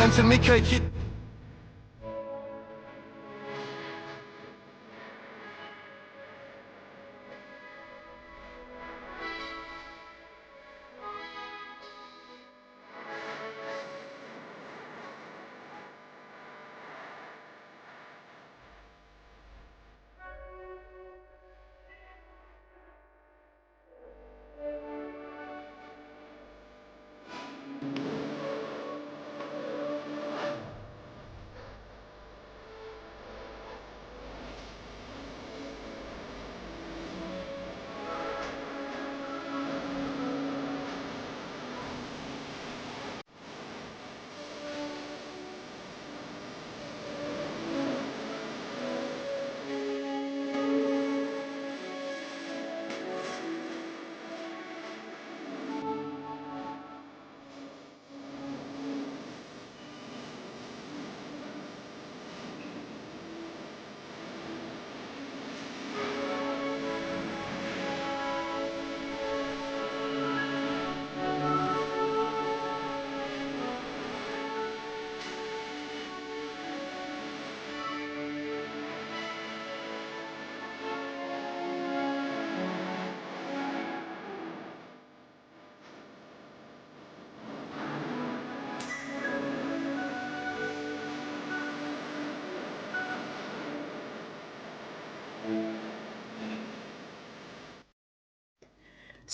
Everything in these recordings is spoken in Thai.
นั้นฉันไม่เคยคิด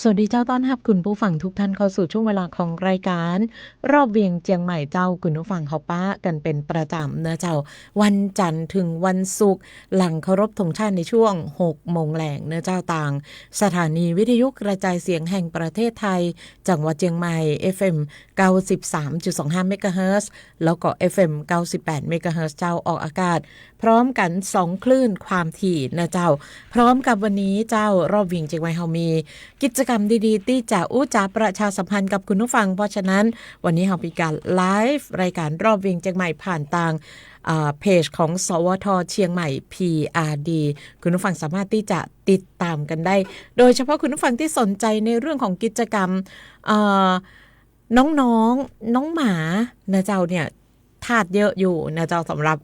สวัสดีเจ้าต้อนรับคุณผู้ฟังทุกท่านเข้าสู่ช่วงเวลาของรายการรอบเวียงเจียงใหม่เจ้าคุณผู้ฟังเขาป้ากันเป็นประจำนะเจ้าวันจันทร์ถึงวันศุกร์หลังเคารพธงชาติในช่วง6 โมงแหลงนะเจ้าต่างสถานีวิทยุกระจายเสียงแห่งประเทศไทยจังหวัดเจียงใหม่ FM 93.25 เมกะเฮิรตซ์แล้วก็ FM 98 เมกะเฮิรตซ์เจ้าออกอากาศพร้อมกัน2คลื่นความถี่นะเจ้าพร้อมกับวันนี้เจ้ารอบเวียงเจียงใหม่เฮามีกิจกรรมดีๆที่จะอู้จ๋าประชาสัมพันธ์กับคุณผู้ฟังเพราะฉะนั้นวันนี้เรามีการไลฟ์รายการรอบเวียงเจียงใหม่ผ่านทางเพจของสวทเชียงใหม่ PRD คุณผู้ฟังสามารถที่จะติดตามกันได้โดยเฉพาะคุณผู้ฟังที่สนใจในเรื่องของกิจกรรมน้องๆน้องหมานะเจ้าเนี่ยทาสเยอะอยู่นะเจ้าสำหรับ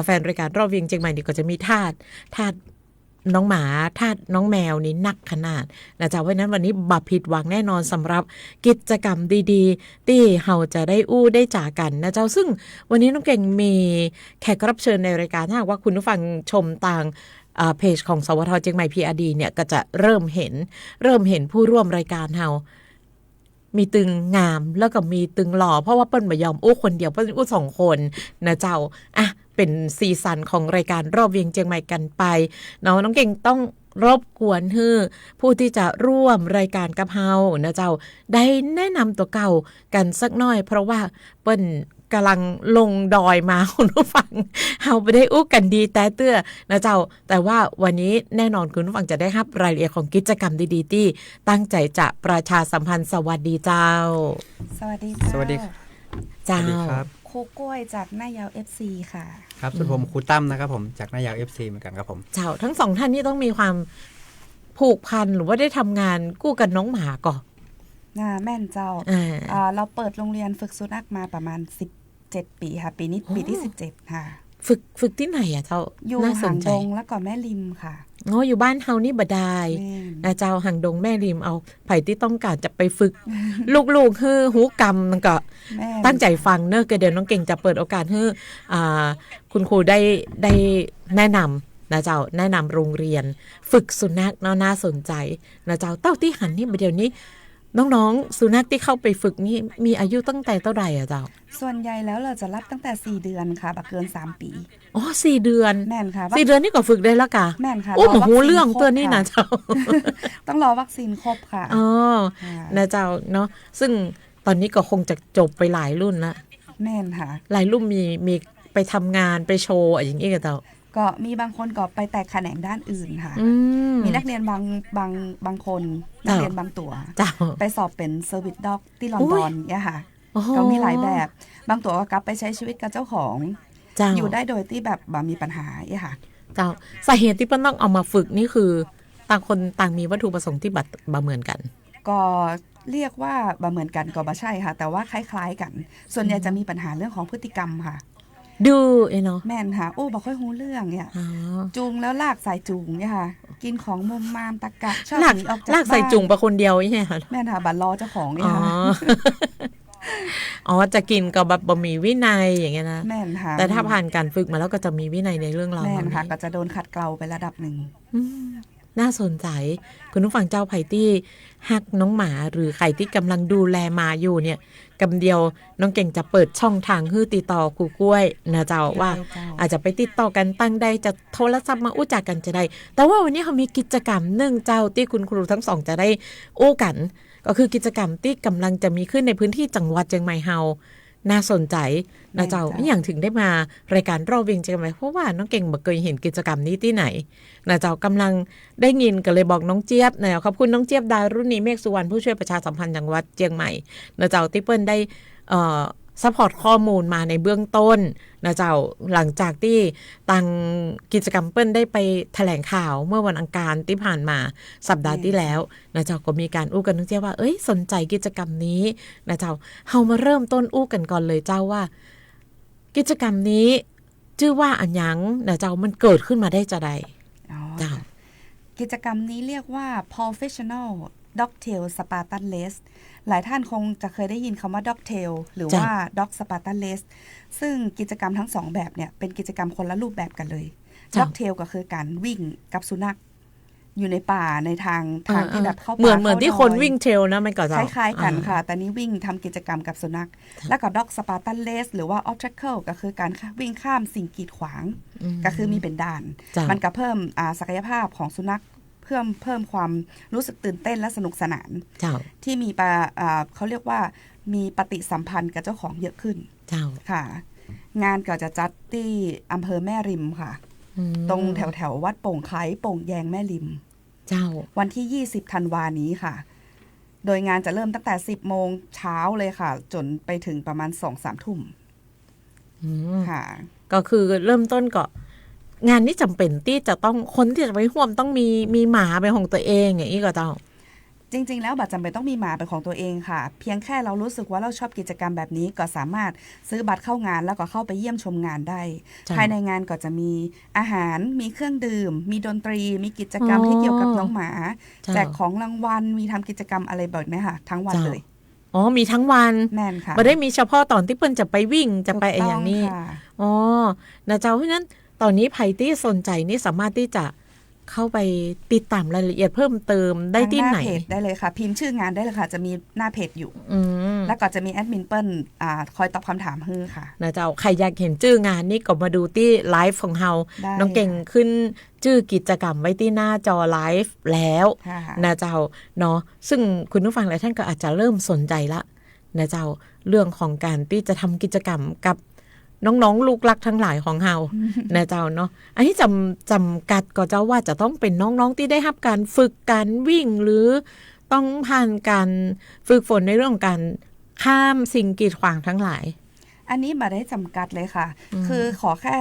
แฟนรายการรอบเวียงเชียงใหม่นี่ก็จะมีทาสน้องหมาทาสน้องแมวนี่นักขนาดนะจ๊ะเพราะนั้นวันนี้บับผิดหวังแน่นอนสำหรับกิจกรรมดีๆที่เราจะได้อู้ได้จ่ากันนะเจ้าซึ่งวันนี้น้องเก่งมีแขกรับเชิญในรายการถ้าว่าคุณผู้ฟังชมต่างเพจของสวทเชียงใหม่ PRD เนี่ยก็จะเริ่มเห็นผู้ร่วมรายการเรามีตึงงามแล้วก็มีตึงหล่อเพราะว่าเปิ้ลบ่ยอมอู้คนเดียวเปิ้ลอู้2 คนนะเจ้าอ่ะเป็นซีซั่นของรายการรอบเวียงเชียงใหม่กันไปเนาะน้องเก่งต้องรบกวนให้ผู้ที่จะร่วมรายการกับเฮานะเจ้าได้แนะนำตัวเก่ากันสักหน่อยเพราะว่าเปิ้ลกำลังลงดอยมาคุณผู้ฟังเฮาไปได้อู้กันดีแต่เตื้อนะเจ้าแต่ว่าวันนี้แน่นอนคุณผู้ฟังจะได้รับรายละเอียดของกิจกรรมดีๆที่ตั้งใจจะประชาสัมพันธ์สวัสดีเจ้าสวัสดีเจ้า สวัสดี เจ้า ครับ ครูกล้วยจากหน้ายาว FC ค่ะ ครับส่วนผมครูตั้มนะครับผมจากหน้ายาว FC เหมือนกันครับผม เจ้าทั้งสองท่านนี่ต้องมีความผูกพันหรือว่าได้ทำงานกู้กันน้องหมาก่อน แม่นเจ้าเราเปิดโรงเรียนฝึกสุนัขมาประมาณ17 ปีค่ะปีนี้ปีที่17ค่ะฝึกที่ไหนอะเจ้าอยู่น่าส หาน ง ใจ ดงแล้วก็แม่ริมค่ะอ๋ออยู่บ้านเฮานี่บ่ได้นะเจ้าหางดงแม่ริมเอาไผที่ต้องการจะไปฝึก ลูกๆฮือหูกรรมมันก็ตั้งใจฟังเนอะก็เดี๋ยวน้องเก่งจะเปิดโอกาสให้คุณครูได้แนะนำนะเจ้าแนะนำโรงเรียนฝึกสุนัขเนาะน่าสนใจนะเจ้าเต้าที่หันนี่เดี๋ยวนี้น้องๆสุนัขที่เข้าไปฝึกนี่มีอายุตั้งแต่เท่าไหร่อะเจ้าส่วนใหญ่แล้วเราจะรับตั้งแต่4 เดือนค่ะบักเกิน3 ปีอ๋อ4 เดือนแม่นค่ะ4 เดือนนี่ก็ฝึกได้แล้วกะแม่นค่ะโอ้โหเรื่องตัวนี้นะเจ้า ต้องรอวัคซีนครบค่ะอ๋อนะเจ้าเนาะซึ่งตอนนี้ก็คงจะจบไปหลายรุ่นละแม่นค่ะหลายรุ่นมีไปทำงานไปโชว์อย่างนี้กับเจ้าก็มีบางคนก็ไปแตกแขนงด้านอื่นค่ะมีนักเรียนบางคนนักเรียนบางตัวไปสอบเป็นเซอร์วิสด็อกที่ลอนดอนเนี่ยค่ะก็มีหลายแบบบางตัวก็กลับไปใช้ชีวิตกับเจ้าของอยู่ได้โดยที่แบบบ่มีปัญหาเนี่ยค่ะเจ้าสาเหตุที่เปิ้ลต้องเอามาฝึกนี่คือต่างคนต่างมีวัตถุประสงค์ที่บ่เหมือนกันก็ เรียกว่าบ่เหมือนกันก็บ่ใช่ค่ะ แต่ว่าคล้ายๆกัน ส่วนใหญ่จะมีปัญหาเรื่องของพฤติกรรมค่ะดูเนาะแม่นค่ะโอ้บ่ค่อยรู้เรื่องเนี่ยจูงแล้วลากสายจูงเนี่ยค่ะกินของมุมมามตะกะชอบหนีออกจากบ้านลากสายจูงไปคนเดียวใช่ค่ะแม่นค่ะบัดรอเจ้าของเนี่ยค่ะจะกินกับแบบบ่มีวินัยอย่างเงี้ยนะแม่นค่ะแต่ถ้าผ่านการฝึกมาแล้วก็จะมีวินัยในเรื่องเราแม่นค่ะก็จะโดนขัดเกลาไประดับหนึ่งน่าสนใจคุณผู้ฟังเจ้าไผ่ที่ฮักน้องหมาหรือใครที่กำลังดูแลมาอยู่เนี่ยกำเดียวน้องเก่งจะเปิดช่องทางให้ติดต่อครูกล้วยนะเจ้าว่าอาจจะไปติดต่อกันตั้งได้จะโทรศัพท์มาอู้จักกันจะได้แต่ว่าวันนี้เขามีกิจกรรมหนึ่งเจ้าที่คุณครูทั้งสองจะได้อู้กันก็คือกิจกรรมที่กำลังจะมีขึ้นในพื้นที่จังหวัดเชียงใหม่เฮาน่าสนใจนะเจ้าอย่างถึงได้มารายการรอบเวียงเชียงใหม่เพราะว่าน้องเก่งบ่เคยเห็นกิจกรรมนี้ที่ไหนนะเจ้ากำลังได้ยินก็เลยบอกน้องเจี๊ยบนะขอบคุณน้องเจี๊ยบดารุณีเมฆสุวรรณผู้ช่วยประชาสัมพันธ์จังหวัดเชียงใหม่นะเจ้าที่เปิ้ลได้ซัพพอร์ตข้อมูลมาในเบื้องต้นนะเจ้าหลังจากที่ตังกิจกรรมเปิ้ลได้ไปแถลงข่าวเมื่อวันอังคารที่ผ่านมาสัปดาห์ที่แล้วนะเจ้าก็มีการอู้กันน้องเจี๊ยบว่าสนใจกิจกรรมนี้นะเจ้าเฮามาเริ่มต้นอู้กันก่อนเลยเจ้าว่ากิจกรรมนี้ชื่อว่าอันยังนะเจ้ามันเกิดขึ้นมาได้จะใดเจ้ากิจกรรมนี้เรียกว่า Professional Dogtail Spartan Race หลายท่านคงจะเคยได้ยินคำว่า Dogtail หรือว่า Dog Spartan Race ซึ่งกิจกรรมทั้งสองแบบเนี่ยเป็นกิจกรรมคนละรูปแบบกันเลย Dogtail ก็คือการวิ่งกับสุนัขอยู่ในป่าในทางที่แบบเข้าป่าเหมือนที่คนวิ่งเทรลนะมันก็จะคล้ายๆกันค่ะแต่นี้วิ่งทำกิจกรรมกับสุนัขแล้วก็ Dog Spartan Race หรือว่า Obstacle ก็คือการวิ่งข้ามสิ่งกีดขวางก็คือมีเป็นด่านมันก็เพิ่มศักยภาพของสุนัขเพิ่มความรู้สึกตื่นเต้นและสนุกสนานที่มีเขาเรียกว่ามีปฏิสัมพันธ์กับเจ้าของเยอะขึ้นค่ะงานก็จะจัดที่อำเภอแม่ริมค่ะตรงแถววัดโป่งไคล้โป่งแยงแม่ริมวันที่20ธันวานี้ค่ะโดยงานจะเริ่มตั้งแต่10โมงเช้าเลยค่ะจนไปถึงประมาณ 2-3 ทุ่มค่ะก็คือเริ่มต้นก็งานนี้จำเป็นที่จะต้องคนที่จะไปร่วมต้องมีหมาเป็นของตัวเองอย่างนี้ก็ต้องจริงๆแล้วบัตรจำเป็นต้องมีหมาเป็นของตัวเองค่ะเพียงแค่เรารู้สึกว่าเราชอบกิจกรรมแบบนี้ก็สามารถซื้อบัตรเข้างานแล้วก็เข้าไปเยี่ยมชมงานได้ภายในงานก็จะมีอาหารมีเครื่องดื่มมีดนตรีมีกิจกรรมที่เกี่ยวกับน้องหมาแจกของรางวัลมีทำกิจกรรมอะไรแบบนี้ค่ะทั้งวันเลยมีทั้งวันแม่นค่ะไม่ได้มีเฉพาะตอนที่เปิ้ลจะไปวิ่งจะไปอย่างนี้นะเจ้าเพราะนั้นตอนนี้ไผ่ที่สนใจนี่สามารถที่จะเข้าไปติดตามรายละเอียดเพิ่มเติมได้ที่ไหนได้เลยค่ะพิมพ์ชื่องานได้เลยค่ะจะมีหน้าเพจอยู่แล้วก็จะมีแอดมินเปิ้ลคอยตอบคำถามให้ค่ะนะเจ้าใครอยากเห็นชื่องานนี่ก็มาดูที่ไลฟ์ของเฮาน้องเก่งขึ้นชื่อกิจกรรมไว้ที่หน้าจอไลฟ์แล้วนะเจ้าเนาะซึ่งคุณผู้ฟังหลายท่านก็อาจจะเริ่มสนใจละนะเจ้าเรื่องของการที่จะทำกิจกรรมกับน้องๆลูกรักทั้งหลายของเฮานะเจ้าเนาะอันนี้จำกัดก็เจ้าว่าจะต้องเป็นน้องๆที่ได้รับการฝึกการวิ่งหรือต้องผ่านการฝึกฝนในเรื่องการข้ามสิ่งกีดขวางทั้งหลายอันนี้มาได้จำกัดเลยค่ะคือขอแค่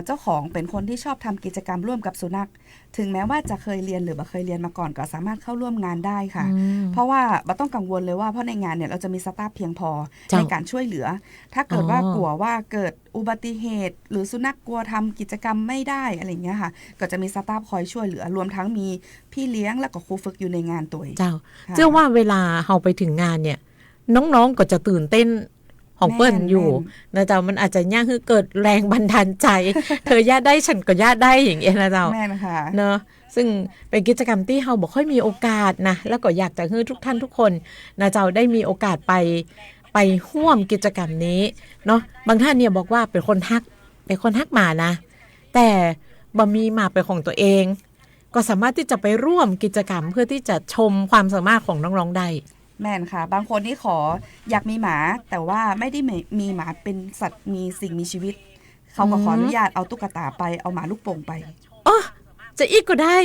เจ้าของเป็นคนที่ชอบทำกิจกรรมร่วมกับสุนัขถึงแม้ว่าจะเคยเรียนหรือไม่เคยเรียนมาก่อนก็สามารถเข้าร่วมงานได้ค่ะเพราะว่าเราต้องกังวลเลยว่าเพราะในงานเนี่ยเราจะมีสตาฟเพียงพอในการช่วยเหลือถ้าเกิดว่ากลัวว่าเกิดอุบัติเหตุหรือสุนัขกลัวทำกิจกรรมไม่ได้อะไรเงี้ยค่ะก็จะมีสตาฟคอยช่วยเหลือรวมทั้งมีพี่เลี้ยงและก็ครูฝึกอยู่ในงานตัวเจ้าเชื่อว่าเวลาเราไปถึงงานเนี่ยน้องๆก็จะตื่นเต้นของเปิ้ลอยู่นะเจ้ามันอาจจะยากคือเกิดแรงบันดาลใจ เธอย่าได้ฉันก็ย่าได้อย่างเงี้ยนะเจ้าแม่นะคะเนอะซึ่งเป็นกิจกรรมที่เราบอกค่อยมีโอกาสนะแล้วก็อยากจะให้ทุกท่านทุกคนนะเจ้าได้มีโอกาสไปร่วมกิจกรรมนี้เนาะบางท่านเนี่ยบอกว่าเป็นคนฮักหมานะแต่บ่มีหมาเป็นของตัวเองก็สามารถที่จะไปร่วมกิจกรรมเพื่อที่จะชมความสามารถของน้องๆได้แม่นค่ะบางคนที่ขออยากมีหมาแต่ว่าไม่ได้มีหมาเป็นสัตว์มีสิ่งมีชีวิตเขาก็ขออนุญาตเอาตุ๊กตาไปเอาหมาลูกโป่งไปจะอีกก็ได้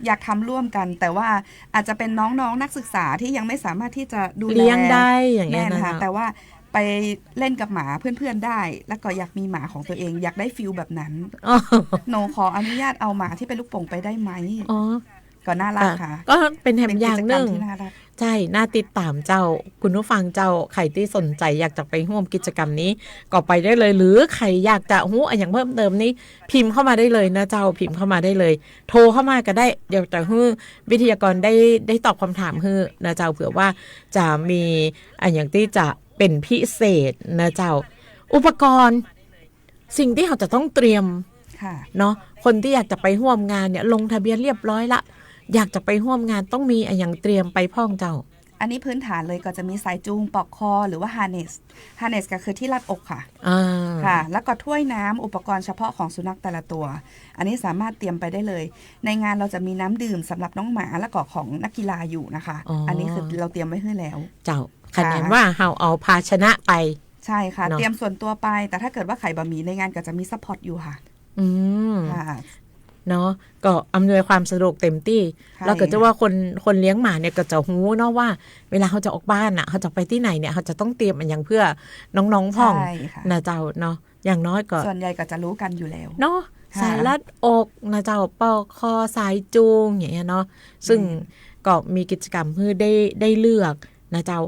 อยากทำร่วมกันแต่ว่าอาจจะเป็นน้องๆนักศึกษาที่ยังไม่สามารถที่จะดูแลเลี้ยงได้อย่างนี้นะคะแต่ว่าไปเล่นกับหมาเพื่อนๆได้แล้วก็อยากมีหมาของตัวเองอยากได้ฟีลแบบนั้นโนขออนุญาตเอาหมาที่เป็นลูกโป่งไปได้ไหมก็น่ารักค่ะก็เป็นแถมอย่างนึง ใช่น่าติดตามเจ้าคุณผู้ฟังเจ้าใครที่สนใจอยากจะไปร่วมกิจกรรมนี้ก็ไปได้เลย หรือใครอยากจะอย่างเพิ่มเติมนี้พิมพ์เข้ามาได้เลยนะเจ้าพิมพ์เข้ามาได้เลย โทรเข้ามาก็ได้เดี๋ยวจะให้วิทยากรได้ตอบคำถามให้นะเจ้าเผื่อว่าจะมีอย่างที่จะเป็นพิเศษนะเจ้าอุปกรณ์สิ่งที่เราจะต้องเตรียมเนาะคนที่อยากจะไปร่วมงานเนี่ยลงทะเบียนเรียบร้อยละอยากจะไปร่วมงานต้องมีอย่างเตรียมไปพ่องเจ้าอันนี้พื้นฐานเลยก็จะมีสายจูงปลอกคอหรือว่าฮาร์เนสก็คือที่รัดอกค่ะค่ะแล้วก็ถ้วยน้ำอุปกรณ์เฉพาะของสุนัขแต่ละตัวอันนี้สามารถเตรียมไปได้เลยในงานเราจะมีน้ำดื่มสำหรับน้องหมาและก็ของนักกีฬาอยู่นะคะอันนี้คือเราเตรียมไว้ให้แล้วเจ้าคะแนนว่าเราเอาภาชนะไปใช่ค่ะเตรียมส่วนตัวไปแต่ถ้าเกิดว่าไข่บะหมี่ในงานก็จะมีซัพพอร์ตอยู่ค่ะค่ะเนาะก็อำนวยความสะดวกเต็มที่แล้วก็จะว่าคนเลี้ยงหมาเนี่ยก็จะรู้เนาะว่าเวลาเขาจะออกบ้านอ่ะเขาจะไปที่ไหนเนี่ยเขาจะต้องเตรียมอย่างเพื่อน้องๆพ่องนะเจ้าเนาะอย่างน้อยก็ส่วนใหญ่ก็จะรู้กันอยู่แล้วเนาะสายรัดอกนะเจ้าปอกคอสายจูงอย่างเงี้ยเนาะซึ่งก็มีกิจกรรมเพื่อได้เลือกนะเจ้า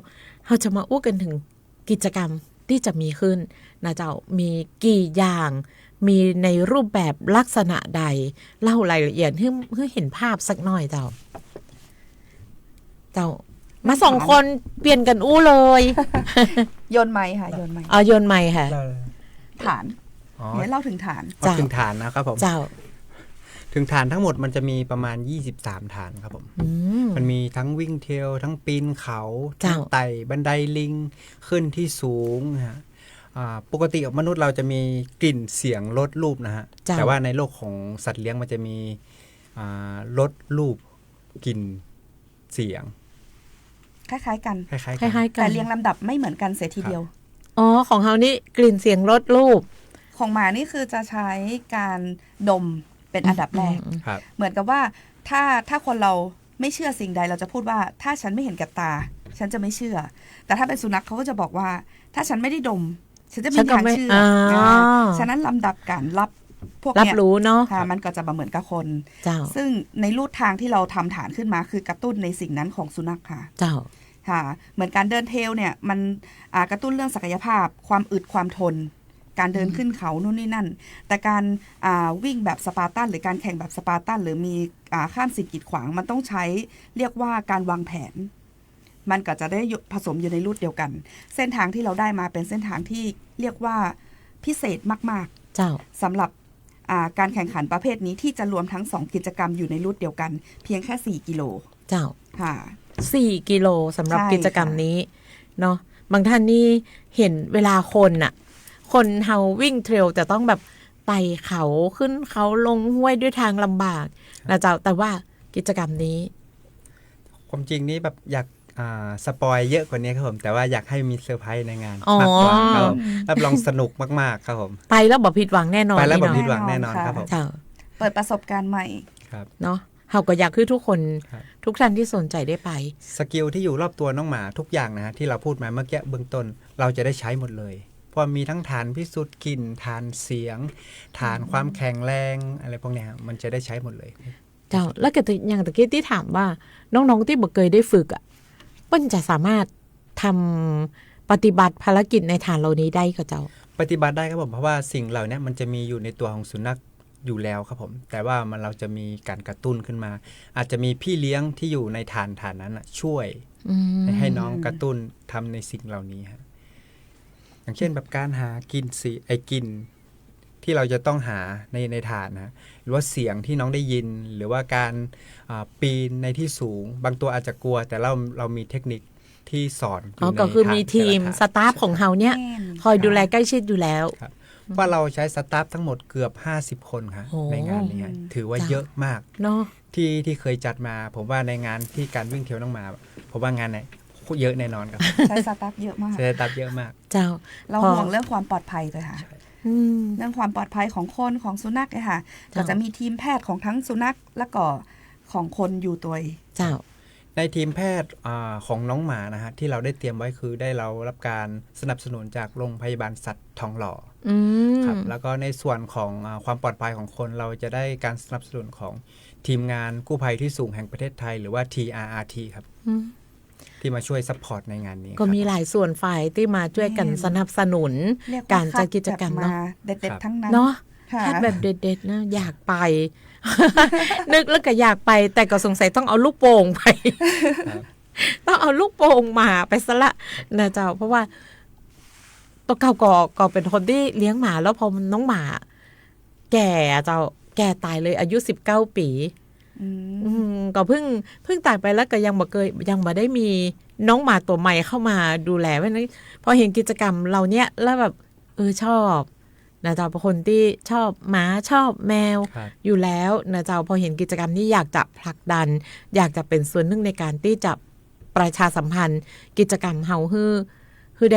เขาจะมาอู้กันถึงกิจกรรมที่จะมีขึ้นนะเจ้ามีกี่อย่างมีในรูปแบบลักษณะใดเล่ารายละเอียดให้เห็นภาพสักหน่อยเจ้ามาสองคนเปลี่ยนกันอู้เลยโยนไม้ค่ะโยนไม้โยนไม้ค่ะฐานเนี่ยเล่าถึงฐานถึงฐานนะครับผมถึงฐานทั้งหมดมันจะมีประมาณ23ฐานครับผมมันมีทั้งวิ่งเทรลทั้งปีนเขาทั้งไต่บันไดลิงขึ้นที่สูงฮะปกติมนุษย์เราจะมีกลิ่นเสียงรสรูปนะฮะแต่ว่าในโลกของสัตว์เลี้ยงมันจะมีรสรูปกลิ่นเสียงคล้ายๆกันคล้ายๆกันแต่เรียงลำดับไม่เหมือนกันเสียทีเดียวของเขานี่กลิ่นเสียงรสรูปของหมานี่คือจะใช้การดมเป็นอันดับแรกเหมือนกับว่าถ้าคนเราไม่เชื่อสิ่งใดเราจะพูดว่าถ้าฉันไม่เห็นกับตาฉันจะไม่เชื่อแต่ถ้าเป็นสุนัขเขาก็จะบอกว่าถ้าฉันไม่ได้ดมฉันจะไม่ทางเชื่อฉะนั้นลำดับการรับพวกเนี้ยรับรู้เนาะมันก็จะเหมือนกับคนซึ่งในรูทางที่เราทำฐานขึ้นมาคือกระตุ้นในสิ่งนั้นของสุนัขค่ะค่ะเหมือนการเดินเทรลเนี่ยมันกระตุ้นเรื่องศักยภาพความอึดความทนการเดินขึ้นเขานู่นนี่นั่นแต่การวิ่งแบบสปาร์ตันหรือการแข่งแบบสปาร์ตันหรือมีข้ามสิ่งกีดขวางมันต้องใช้เรียกว่าการวางแผนมันก็จะได้ผสมอยู่ในรูทเดียวกันเส้นทางที่เราได้มาเป็นเส้นทางที่เรียกว่าพิเศษมากๆเจ้าสำหรับการแข่งขันประเภทนี้ที่จะรวมทั้ง2กิจกรรมอยู่ในรูทเดียวกันเพียงแค่4กิโลเจ้าค่ะ4กิโลสำหรับกิจกรรมนี้เนาะบางท่านนี่เห็นเวลาคนเฮาวิ่งเทรลจะต้องแบบไต่เขาขึ้นเขาลงห้วยด้วยทางลำบากนะเจ้าแต่ว่ากิจกรรมนี้ความจริงนี้แบบอยากสปอยเยอะกว่านี้ครับผมแต่ว่าอยากให้มีเซอร์ไพรส์ในงานมากกว่าครับรับรองสนุกมากๆครับผมไปแล้วบ่ผิดหวังแน่นอนไปแล้วบ่ผิดหวังแน่นอนครับผมเปิดประสบการณ์ใหม่ครับเนาะเฮาก็อยากให้ทุกคนทุกท่านที่สนใจได้ไปสกิลที่อยู่รอบตัวน้องหมาทุกอย่างนะฮะที่เราพูดมาเมื่อกี้เบื้องต้นเราจะได้ใช้หมดเลยเพราะมีทั้งฐานพิสูจน์กลิ่นฐานเสียงฐานความแข็งแรงอะไรพวกนี้มันจะได้ใช้หมดเลยเจ้าแล้วก็อย่างตะกี้ที่ถามว่าน้องๆที่บ่เคยได้ฝึกเปิ้นจะสามารถทำปฏิบัติภารกิจในฐานเหล่านี้ได้ก็เจ้าปฏิบัติได้ครับผมเพราะว่าสิ่งเหล่านี้มันจะมีอยู่ในตัวของสุนัขอยู่แล้วครับผมแต่ว่าเราจะมีการกระตุ้นขึ้นมาอาจจะมีพี่เลี้ยงที่อยู่ในฐานนั้นช่วยให้น้องกระตุ้นทำในสิ่งเหล่านี้ฮะอย่างเช่นแบบการหากินกินที่เราจะต้องหาในฐานนะหรือว่าเสียงที่น้องได้ยินหรือว่าการปีนในที่สูงบางตัวอาจจะกลัวแต่เรามีเทคนิคที่สอนอยู่ในฐานก็คือมีทีมสตาฟของเฮาเนี่ยคอยดูแลใกล้ชิดอยู่แล้วว่าเราใช้สตาฟทั้งหมดเกือบ50คนค่ะในงานนี้ถือว่าเยอะมากเนาะที่เคยจัดมาผมว่าในงานที่การวิ่งเทรลน้องหมาผมว่างานไหนเยอะแน่นอนครับใช้สตาฟเยอะมากใช้สตาฟเยอะมากเจ้าเราห่วงเรื่องความปลอดภัยเลยค่ะเรื่องความปลอดภัยของคนของสุนัขเลยค่ะก็จะมีทีมแพทย์ของทั้งสุนัขและก็ของคนอยู่ตัวเจ้าในทีมแพทย์ของน้องหมานะฮะที่เราได้เตรียมไว้คือได้เรารับการสนับสนุนจากโรงพยาบาลสัตว์ทองหล่อครับแล้วก็ในส่วนของความปลอดภัยของคนเราจะได้การสนับสนุนของทีมงานกู้ภัยที่สูงแห่งประเทศไทยหรือว่า TRRT ครับ ที่มาช่วยซัพพอร์ตในงานนี้ก็มีหลายส่วนฝ่ายที่มาช่วยกันสนับสนุนการจัดกิจกรรมเนาะเด็ดๆทั้งนั้นเนาะคัดแบบเด็ดๆนะอยากไป นึกแล้วก็อยากไปแต่ก็สงสัยต้องเอาลูกโป่งไป ต้องเอาลูกโป่งมาไปซะละนะเจ้าเพราะว่าตัวเก่าก็เป็นคนที่เลี้ยงหมาแล้วพอน้องหมาแก่ตายเลยอายุ19 ปีก็เพิ่งตายไปแล้วก็ยังบ่ได้มีน้องหมาตัวใหม่เข้ามาดูแลเพราะนั้นพอเห็นกิจกรรมเราเนี้ยแล้วแบบชอบนะเจ้าเป็นคนที่ชอบหมาชอบแมวอยู่แล้วนะเจ้าพอเห็นกิจกรรมนี้อยากจะผลักดันอยากจะเป็นส่วนหนึ่งในการที่จะประชาสัมพันธ์กิจกรรมเฮาคือไ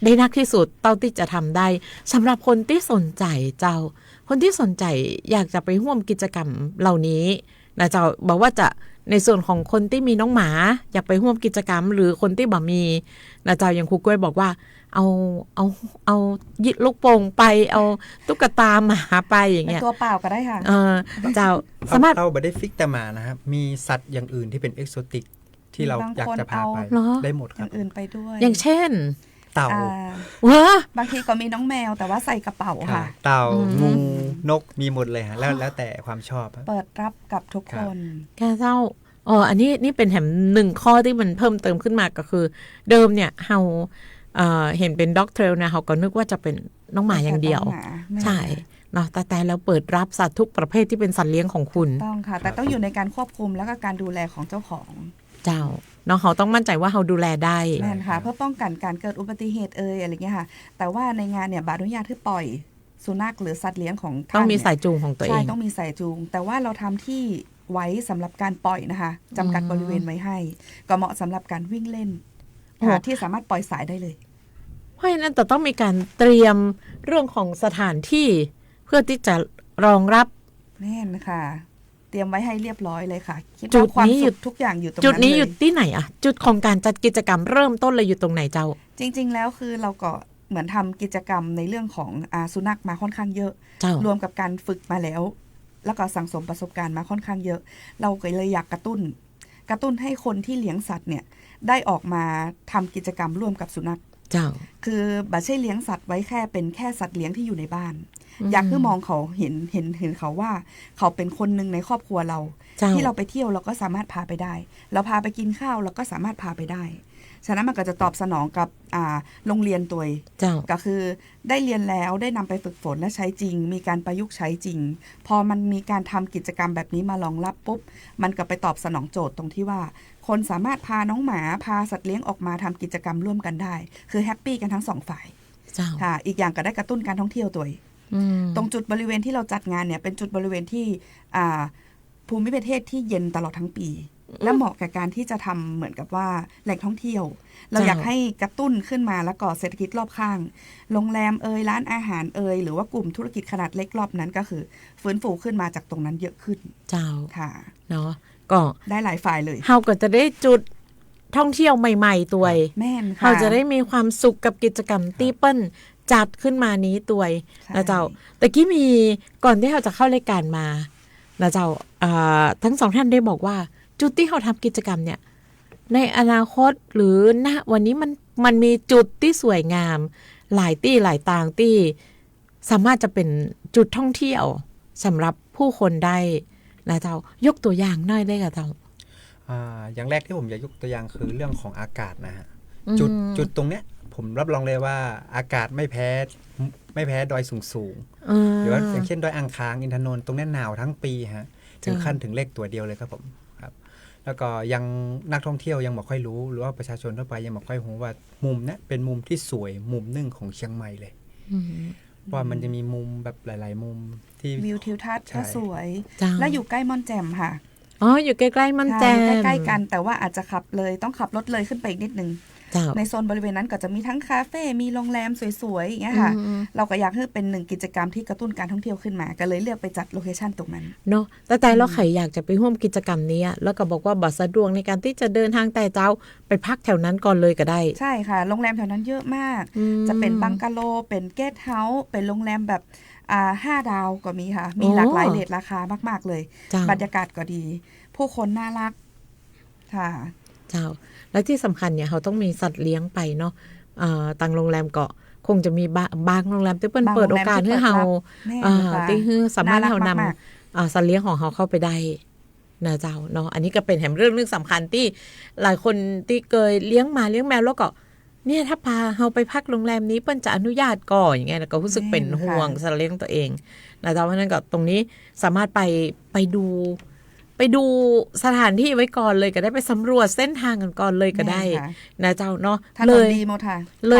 ด้นักที่สุดเท่าที่จะทำได้สำหรับคนที่สนใจเจ้าคนที่สนใจอยากจะไปร่วมกิจกรรมเหล่านี้นะเจ้าบอกว่าจะในส่วนของคนที่มีน้องหมาอยากไปร่วมกิจกรรมหรือคนที่บ่มีนะเจ้าอย่างครูกล้วยบอกว่าเอายิดลูกโป่งไปเอาตุ๊กตาหมาไปอย่างเงี้ยตัวเปล่าก็ได้ค่ะเจ้าสามารถเราไม่ได้ฟิกแต่หมานะครับมีสัตว์อย่างอื่นที่เป็นเอกโซติกที่เราอยากจะพาไปได้หมดครับอย่างอื่นไปด้วยอย่างเช่นเต่าบางทีก็มีน้องแมวแต่ว่าใส่กระเป๋าค่ะเต่างูนกมีหมดเลยฮะแล้วแต่ความชอบเปิดรับกับทุกคนแค่เจ้าอันนี้นี่เป็นแถม1ข้อที่มันเพิ่มเติมขึ้นมาก็คือเดิมเนี่ยเฮาเห็นเป็นด็อกเทรลนะเขาก็นึกว่าจะเป็นน้องหมาอย่างเดียวใช่เนาะแต่แล้วเปิดรับสัตว์ทุกประเภทที่เป็นสัตว์เลี้ยงของคุณต้องค่ะแต่ต้องอยู่ในการควบคุมแล้วก็การดูแลของเจ้าของเจ้าเนาะเขาต้องมั่นใจว่าเขาดูแลได้แม่นค่ะเพื่อป้องกันการเกิดอุบัติเหตุอะไรเงี้ยค่ะแต่ว่าในงานเนี่ยบาอนุญาตให้ปล่อยสุนัขหรือสัตว์เลี้ยงของท่านต้องมีสายจูงของตัวเองใช่ต้องมีสายจูงแต่ว่าเราทำที่ไว้สำหรับการปล่อยนะคะจำกัดบริเวณไว้ให้ก็เหมาะสำหรับการวิ่งเล่นที่สามารถปล่อยสายได้เลยเพราะฉะนั้นแต่ต้องมีการเตรียมเรื่องของสถานที่เพื่อที่จะรองรับแน่นค่ะเตรียมไว้ให้เรียบร้อยเลยค่ะคิดว่าความสุขทุกอย่างอยู่ตรงนั้นจุดนี้อยู่ที่ไหนอะจุดของการจัดกิจกรรมเริ่มต้นเลยอยู่ตรงไหนเจ้าจริงๆแล้วคือเราก็เหมือนทำกิจกรรมในเรื่องของสุนัขมาค่อนข้างเยอะรวมกับการฝึกมาแล้วก็สั่งสมประสบการณ์มาค่อนข้างเยอะเราก็เลยอยากกระตุ้นให้คนที่เลี้ยงสัตว์เนี่ยได้ออกมาทำกิจกรรมร่วมกับสุนัขคือบัดใช่เลี้ยงสัตว์ไว้เป็นแค่สัตว์เลี้ยงที่อยู่ในบ้านอยากให้มองเขาเห็นเขาว่าเขาเป็นคนหนึ่งในครอบครัวเราที่เราไปเที่ยวเราก็สามารถพาไปได้เราพาไปกินข้าวเราก็สามารถพาไปได้ฉะนั้นมันก็จะตอบสนองกับโรงเรียนตัวก็คือได้เรียนแล้วได้นำไปฝึกฝนและใช้จริงมีการประยุกต์ใช้จริงพอมันมีการทำกิจกรรมแบบนี้มารองรับปุ๊บมันก็ไปตอบสนองโจทย์ตรงที่ว่าคนสามารถพาน้องหมาพาสัตว์เลี้ยงออกมาทำกิจกรรมร่วมกันได้คือแฮปปี้กันทั้ง2 ฝ่ายค่ะอีกอย่างก็ได้กระตุ้นการท่องเที่ยวตัวตรงจุดบริเวณที่เราจัดงานเนี่ยเป็นจุดบริเวณที่ภูมิประเทศที่เย็นตลอดทั้งปีและเหมาะกับการที่จะทำเหมือนกับว่าแหล่งท่องเที่ยวเราอยากให้กระตุ้นขึ้นมาแล้วก็เศรษฐกิจรอบข้างโรงแรมร้านอาหารหรือว่ากลุ่มธุรกิจขนาดเล็กรอบนั้นก็คือฟื้นฟูขึ้นมาจากตรงนั้นเยอะขึ้นเจ้าค่ะเนาะก็ได้หลายฝ่ายเลยเฮาก็จะได้จุดท่องเที่ยวใหม่ๆตัวแม่นค่ะเราจะได้มีความสุขกับกิจกรรมตีเปิ้ลจัดขึ้นมานี้ตัวนะเจ้าแต่กี้มีก่อนที่เราจะเข้ารายการมานะเจ้าทั้ง2ท่านได้บอกว่าจุดที่เราทำกิจกรรมเนี่ยในอนาคตหรือณวันนี้มันมีจุดที่สวยงามหลายที่หลายต่างที่สามารถจะเป็นจุดท่องเที่ยวสำหรับผู้คนได้นะเจ้ายกตัวอย่างหน่อยได้ค่ะเจ้าอย่างแรกที่ผมอยากยกตัวอย่างคือเรื่องของอากาศนะฮะจุดตรงเนี้ยผมรับรองเลยว่าอากาศไม่แพ้ดอยสูงหรือว่าอย่างเช่นดอยอ่างค้างอินทนนท์ตรงนี้หนาวทั้งปีฮะถึงขั้นถึงเลขตัวเดียวเลยครับผมครับแล้วก็ยังนักท่องเที่ยวยังไม่ค่อยรู้หรือว่าประชาชนทั่วไปยังไม่ค่อยรู้ว่ามุมนี้เป็นมุมที่สวยมุมหนึ่งของเชียงใหม่เลยว่ามันจะมีมุมแบบหลายๆมุมที่วิวทิวทัศน์ก็สวยและอยู่ใกล้ม่อนแจ่มค่ะอยู่ใกล้ๆม่อนแจ่มใกล้ๆกันแต่ว่าอาจจะต้องขับรถเลยขึ้นไปอีกนิดนึงในโซนบริเวณนั้นก็จะมีทั้งคาเฟ่มีโรงแรมสวยๆอย่างเงี้ยค่ะเราก็อยากให้เป็น1กิจกรรมที่กระตุ้นการท่องเที่ยวขึ้นมาก็เลยเลือกไปจัดโลเคชั่นตรงนั้นเนาะแต่เราใครอยากจะไปร่วมกิจกรรมนี้แล้วก็บอกว่าบัตรสะดวกในการที่จะเดินทางแต่เจ้าไปพักแถวนั้นก่อนเลยก็ได้ใช่ค่ะโรงแรมแถวนั้นเยอะมากจะเป็นบังกะโลเป็นเกสต์เฮาส์เป็นโรงแรมแบบ5 ดาวก็มีค่ะมีหลากหลายเรทราคามากๆเลยบรรยากาศก็ดีผู้คนน่ารักค่ะ เจ้าและที่สำคัญเนี่ยเขาต้องมีสัตว์เลี้ยงไปเนาะต่างโรงแรมก็คงจะมีบางโรงแรมที่เปิดโอกาสให้เราที่สามารถเรานำสัตว์เลี้ยงของเขาเข้าไปได้นะเจ้าเนาะอันนี้ก็เป็นแถมเรื่องนึงสำคัญที่หลายคนที่เคยเลี้ยงหมาเลี้ยงแมวแล้วก็เนี่ยถ้าพาเราไปพักโรงแรมนี้เปิ้นจะอนุญาตก่ออย่างเงี้ยก็รู้สึกเป็นห่วงสัตว์เลี้ยงตัวเองนะเจ้าเพราะนั้นก็ตรงนี้สามารถไปดูสถานที่ไว้ก่อนเลยก็ได้ไปสำรวจเส้นทางกันก่อนเลยก็ได้นะเจ้าเนาะเล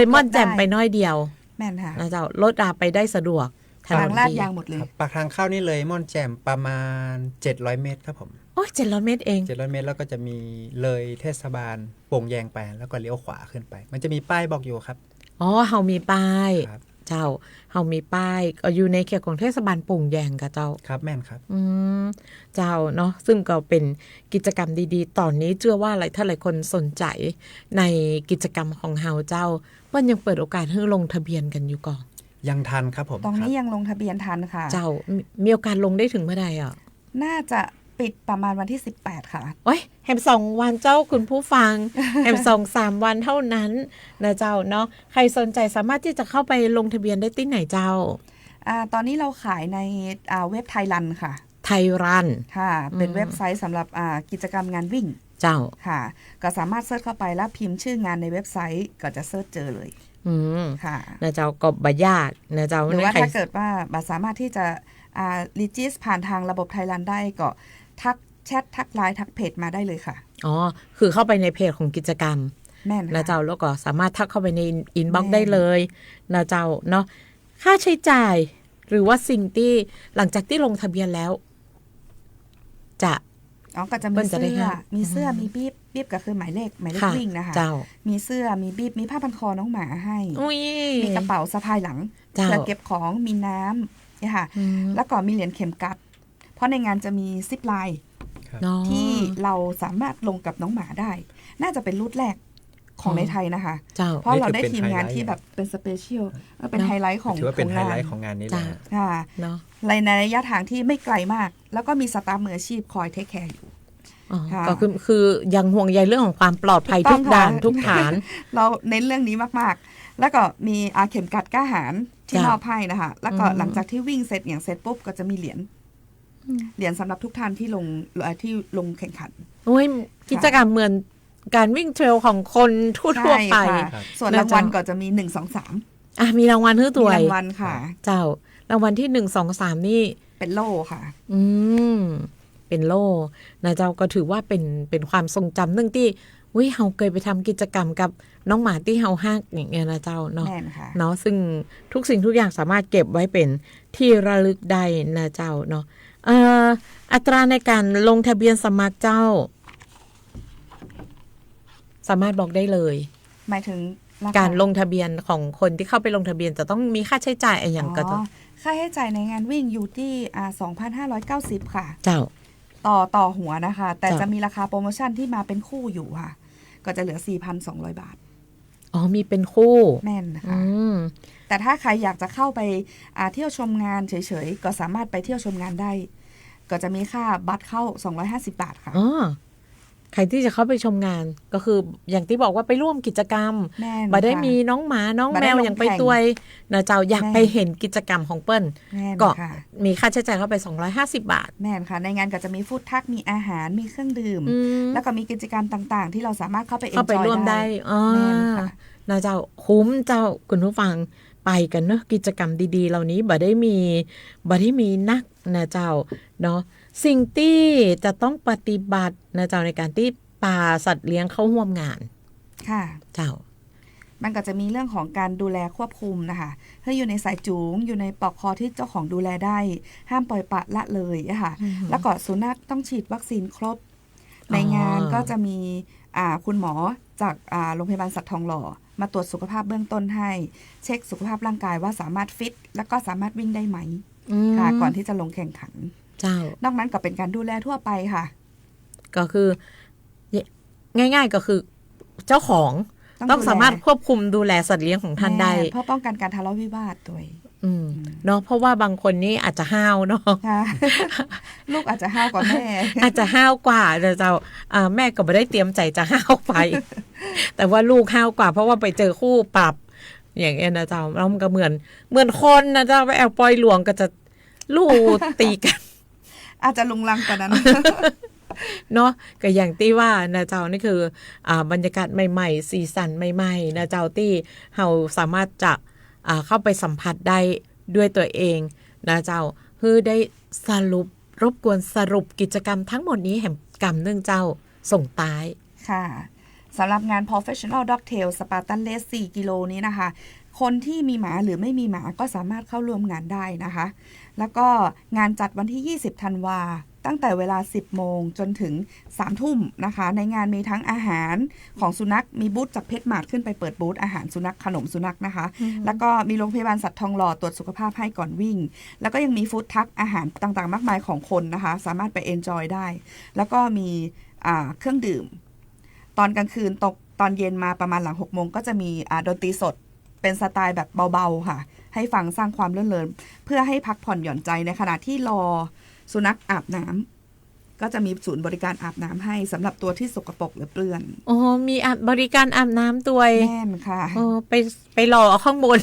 ยม่อนแจ่มไปน้อยเดียวแม่นค่ะนะเจ้ารถไปได้สะดวกทางลาดยางหมดเลยปากทางเข้านี่เลยม่อนแจ่มประมาณ700 เมตรครับผมโอ้ย700 เมตรเอง700 เมตรแล้วก็จะมีเลยเทศบาลโป่งแยงไปแล้วก็เลี้ยวขวาขึ้นไปมันจะมีป้ายบอกอยู่ครับอ๋อเฮามีป้ายเจ้าเฮามีป้ายอยู่ในเขตของเทศบาลโป่งแยงกับเจ้าครับแม่นครับเจ้าเนาะซึ่งก็เป็นกิจกรรมดีๆตอนนี้เชื่อว่าถ้าหลายคนสนใจในกิจกรรมของเฮาเจ้ามันยังเปิดโอกาสให้ลงทะเบียนกันอยู่ก่อนยังทันครับผมตรงนี้ยังลงทะเบียนทันค่ะเจ้ามีโอกาสลงได้ถึงเมื่อใดน่าจะปิดประมาณวันที่18ค่ะโอ้ยแฮม2 วันเจ้าคุณผู้ฟัง แฮม2-3 วันเท่านั้นนะเจ้าเนาะใครสนใจสามารถที่จะเข้าไปลงทะเบียนได้ที่ไหนเจ้าตอนนี้เราขายในเว็บไทยรันค่ะไทยรันค่ะเป็นเว็บไซต์สำหรับกิจกรรมงานวิ่งเจ้าค่ะก็สามารถเซิร์ชเข้าไปแล้วพิมพ์ชื่องานในเว็บไซต์ก็จะเซิร์ชเจอเลยค่ะนะเจ้าก็บญาตินะเจ้าหรือว่าถ้าเกิดว่าสามารถที่จะรีจิสผ่านทางระบบไทยรันได้ก็ทักแชททักไลน์ทักเพจมาได้เลยค่ะอ๋อคือเข้าไปในเพจของกิจกรรมแม่นะเจ้าแล้วก็สามารถทักเข้าไปในอินบ็อกซ์ได้เลยนะเจ้าเนาะค่าใช้จ่ายหรือว่าสิ่งที่หลังจากที่ลงทะเบียนแล้วจะก็จะมีเสื้อมีบีบก็คือหมายเลขวิ่งนะคะมีเสื้อมีบีบมีผ้าพันคอน้องหมาให้มีกระเป๋าสะพายหลังเพื่อเก็บของมีน้ำเนี่ยค่ะแล้วก็มีเหรียญเข็มกัดเพราะในงานจะมีซิปไลน์ที่เราสามารถลงกับน้องหมาได้น่าจะเป็นรุ่นแรกของในไทยนะคะเพราะเราได้ทีมงานที่แบบเป็นสเปเชียลเป็นไฮไลท์ของถือว่าเป็นไฮไลท์ของงานนี้เลยค่ะในระยะทางที่ไม่ไกลมากแล้วก็มีสตาฟมืออาชีพคอยเทคแคร์อยู่ก็คือยังห่วงใยเรื่องของความปลอดภัยทุกด่านทุกฐานเราเน้นเรื่องนี้มากๆแล้วก็มีเข็มกัดกล้าหาญที่มอบให้นะคะแล้วก็หลังจากที่วิ่งเสร็จอย่างเสร็จปุ๊บก็จะมีเหรียญสำหรับทุกท่านที่ลงแข่งขันโอ้ยกิจกรรมเหมือนการวิ่งเทรลของคนทั่วไปส่วนรางวัลก็จะมี1 2 3มีรางวัลให้ตัวมีรางวัลค่ะเจ้ารางวัลที่1 2 3นี่เป็นโล่ค่ะเป็นโล่นะเจ้าก็ถือว่าเป็นความทรงจำนึงที่เฮาเคยไปทำกิจกรรมกับน้องหมาที่เฮาฮักอย่างเงี้ยนะเจ้าเนาะซึ่งทุกสิ่งทุกอย่างสามารถเก็บไว้เป็นที่ระลึกได้นะเจ้าเนาะอัตราในการลงทะเบียนสมัครเจ้าสามารถบอกได้เลยหมายถึงการลงทะเบียนของคนที่เข้าไปลงทะเบียนจะต้องมีค่าใช้จ่ายอะไรอย่างก็จะค่าใช้จ่ายในงานวิ่งอยู่ที่2,590 ค่ะเจ้าต่อหัวนะคะแต่จะมีราคาโปรโมชั่นที่มาเป็นคู่อยู่ค่ะก็จะเหลือ 4,200 บาทมีเป็นคู่แม่นค่ะแต่ถ้าใครอยากจะเข้าไปเที่ยวชมงานเฉยๆก็สามารถไปเที่ยวชมงานได้ก็จะมีค่าบัตรเข้า250 บาทค่ะใครที่จะเข้าไปชมงานก็คืออย่างที่บอกว่าไปร่วมกิจกรรมบ่ได้มีน้องหมาน้องแมวอย่างไปตัวยนะเจ้าอยากไปเห็นกิจกรรมของเปิ้ลก็มีค่าใช้จ่ายเข้าไป250 บาทแม่นค่ะในงานก็จะมีฟู้ดทักมีอาหารมีเครื่องดื่มแล้วก็มีกิจกรรมต่างๆที่เราสามารถเข้าไปเอนจอยได้นะเจ้าคุ้มเจ้าคุณผู้ฟังไปกันเนอะกิจกรรมดีๆเหล่านี้บ่ได้มีนักนะเจ้าเนาะสิ่งที่จะต้องปฏิบัตินะเจ้าในการที่พาสัตว์เลี้ยงเข้าร่วมงานค่ะเจ้ามันก็จะมีเรื่องของการดูแลควบคุมนะคะให้อยู่ในสายจูงอยู่ในปลอกคอที่เจ้าของดูแลได้ห้ามปล่อยปละละเลยนะคะแล้วก็สุนัขต้องฉีดวัคซีนครบในงานก็จะมีคุณหมอจากโรงพยาบาลสัตว์ทองหล่อมาตรวจสุขภาพเบื้องต้นให้เช็คสุขภาพร่างกายว่าสามารถฟิตแล้วก็สามารถวิ่งได้ไหมค่ะก่อนที่จะลงแข่งขันนอกนั้นก็เป็นการดูแลทั่วไปค่ะก็คือง่ายๆก็คือเจ้าของต้องสามารถควบคุมดูแลสัตว์เลี้ยงของท่านได้เพื่อป้องกันการทะเลาะวิวาทด้วย เนาะเพราะว่าบางคนนี่อาจจะห้าวเนาะ ลูกอาจจะห้าวกว่าแม่ อาจจะห้าวกว่าแต่เจ้าแม่ก็ไม่ได้เตรียมใจจะห้าวไป แต่ว่าลูกห้าวกว่าเพราะว่าไปเจอคู่ปรับอย่างเงี้ยนะเจ้าแล้วมันก็เหมือนคนนะเจ้าไปแอลปอยหลวงก็จะลู่ตีกัน อาจจะลุงลังกว่านั้น เนาะก็อย่างที่ว่านะเจ้านี่คือบรรยากาศใหม่ๆสีสันใหม่ๆนะเจ้าที่เราสามารถจะเข้าไปสัมผัสได้ด้วยตัวเองนะเจ้าคือได้สรุปรบกวนสรุปกิจกรรมทั้งหมดนี้แห่งกรรมเนื่องเจ้าส่งท้ายค่ะสำหรับงาน Professional Dogtail Spartan Race 4 กิโลนี้นะคะคนที่มีหมาหรือไม่มีหมาก็สามารถเข้าร่วมงานได้นะคะแล้วก็งานจัดวันที่ 20 ธันวาตั้งแต่เวลา 10 โมงจนถึง 3 ทุ่มนะคะในงานมีทั้งอาหารของสุนัขมีบูธจากเพชรมาร์ทขึ้นไปเปิดบูธอาหารสุนัขขนมสุนัขนะคะแล้วก็มีโรงพยาบาลสัตว์ทองหล่อตรวจสุขภาพให้ก่อนวิ่งแล้วก็ยังมีฟู้ดทรัคอาหารต่างๆมากมายของคนนะคะสามารถไปเอนจอยได้แล้วก็มีเครื่องดื่มตอนกลางคืนตอนเย็นมาประมาณหลัง 6 โมงก็จะมีดนตรีสดเป็นสไตล์แบบเบาๆค่ะให้ฟังสร้างความรื่นเริงเพื่อให้พักผ่อนหย่อนใจในขณะที่รอสุนัขอาบน้ำก็จะมีศูนย์บริการอาบน้ำให้สำหรับตัวที่สกปรกหรือเปื้อนโอ้มีบริการอาบน้ำตัวแน่นค่ะโอ้ไปรอข้างบน